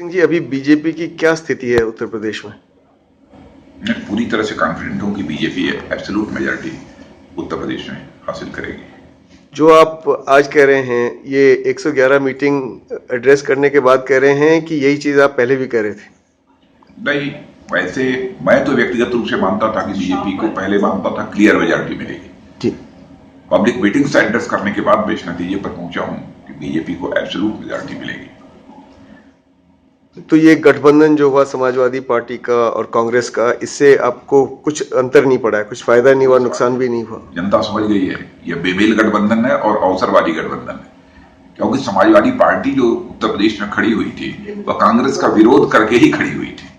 सिंह जी, अभी बीजेपी की क्या स्थिति है उत्तर प्रदेश में? मैं पूरी तरह से कॉन्फिडेंट हूं कि BJP absolute majority Uttar Pradesh में हासिल करेगी। जो आप आज कह रहे हैं, ये 111 मीटिंग एड्रेस करने के बाद कह रहे हैं कि यही चीज आप पहले भी कह रहे थे? नहीं, वैसे मैं तो व्यक्तिगत रूप से मानता था कि बीजेपी को पहले मानता था क्लियर मेजॉरिटी मिलेगी। जी। पब्लिक मीटिंग से एड्रेस करने के बाद मैं इस नतीजे पर पहुंचा हूं कि बीजेपी को एब्सोल्यूट मेजॉरिटी मिलेगी। तो ये गठबंधन जो हुआ समाजवादी पार्टी का और कांग्रेस का, इससे आपको कुछ अंतर नहीं पड़ा है, कुछ फायदा नहीं हुआ, नुकसान भी नहीं हुआ? जनता समझ गई है यह बेमेल गठबंधन है और अवसरवादी गठबंधन है, क्योंकि समाजवादी पार्टी जो उत्तर प्रदेश में खड़ी हुई थी वह कांग्रेस का विरोध करके ही खड़ी हुई थी।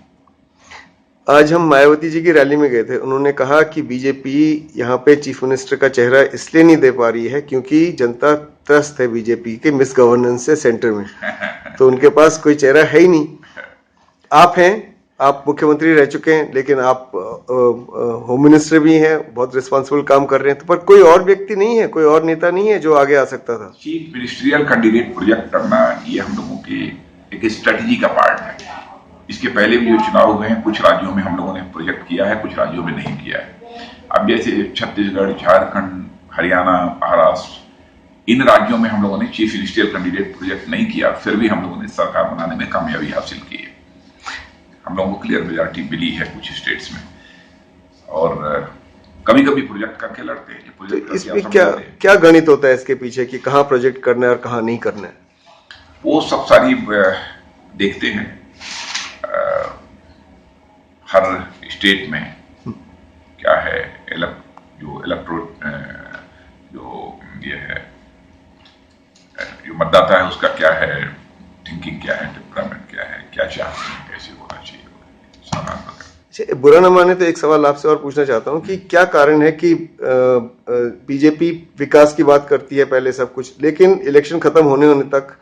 आज हम मायावती जी की रैली में गए थे, उन्होंने कहा कि बीजेपी यहाँ पे चीफ मिनिस्टर का चेहरा इसलिए नहीं दे पा रही है क्योंकि जनता त्रस्त है बीजेपी के मिस गवर्नेंस से सेंटर में, तो उनके पास कोई चेहरा है ही नहीं। आप हैं, आप मुख्यमंत्री रह चुके हैं, लेकिन आप होम मिनिस्टर भी हैं, बहुत रिस्पॉन्सिबल काम कर रहे हैं, तो पर कोई और व्यक्ति नहीं है, कोई और नेता नहीं है जो आगे आ सकता था? चीफ मिनिस्ट्रियल कैंडिडेट प्रोजेक्ट करना ये हम लोगों की एक स्ट्रेटजी का पार्ट है। इसके पहले भी जो चुनाव हुए हैं, कुछ राज्यों में हम लोगों ने प्रोजेक्ट किया है, कुछ राज्यों में नहीं किया है। अब जैसे छत्तीसगढ़, झारखंड, हरियाणा, महाराष्ट्र, इन राज्यों में हम लोगों ने चीफ मिनिस्ट्रियल कैंडिडेट प्रोजेक्ट नहीं किया, फिर भी हम लोगों ने सरकार बनाने में कामयाबी हासिल की है। हम लोगों को क्लियर मेजॉरिटी मिली है कुछ स्टेट्स में, और कभी कभी प्रोजेक्ट करके लड़ते हैं। तो इसमें क्या गणित होता है इसके पीछे कि कहाँ प्रोजेक्ट करना है और कहाँ नहीं करना है? वो सब सारी देखते हैं। हर स्टेट में क्या है, जो मतदाता है उसका क्या है, थिंकिंग क्या है, टेम्परामेंट क्या है, क्या चाहते हैं, कैसे होना चाहिए। बुरा न माने तो एक सवाल आपसे और पूछना चाहता हूं कि क्या कारण है कि बीजेपी विकास की बात करती है पहले सब कुछ, लेकिन इलेक्शन खत्म होने तक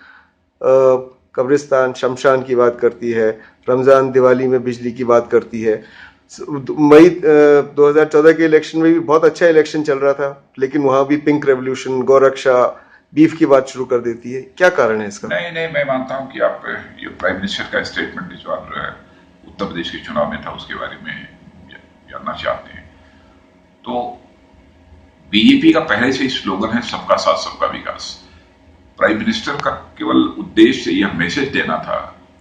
कब्रिस्तान, शमशान की बात करती है, रमजान दिवाली में बिजली की बात करती है। मई 2014 के इलेक्शन में भी बहुत अच्छा इलेक्शन चल रहा था, लेकिन वहां भी पिंक रेवोल्यूशन, गौरक्षा, बीफ की बात शुरू कर देती है। क्या कारण है इसका? नहीं, मैं मानता हूं कि आप ये प्राइम मिनिस्टर का स्टेटमेंट इस बार उत्तर प्रदेश के चुनाव में था, उसके बारे में जानना चाहते हैं। तो बीजेपी का पहले से ही स्लोगन है सबका साथ सबका विकास। प्राइम मिनिस्टर का केवल उद्देश्य यह मैसेज देना था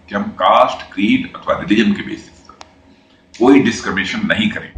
कि हम कास्ट, क्रीड अथवा रिलीजन के बेसिस पर कोई डिस्क्रिमिनेशन नहीं करें।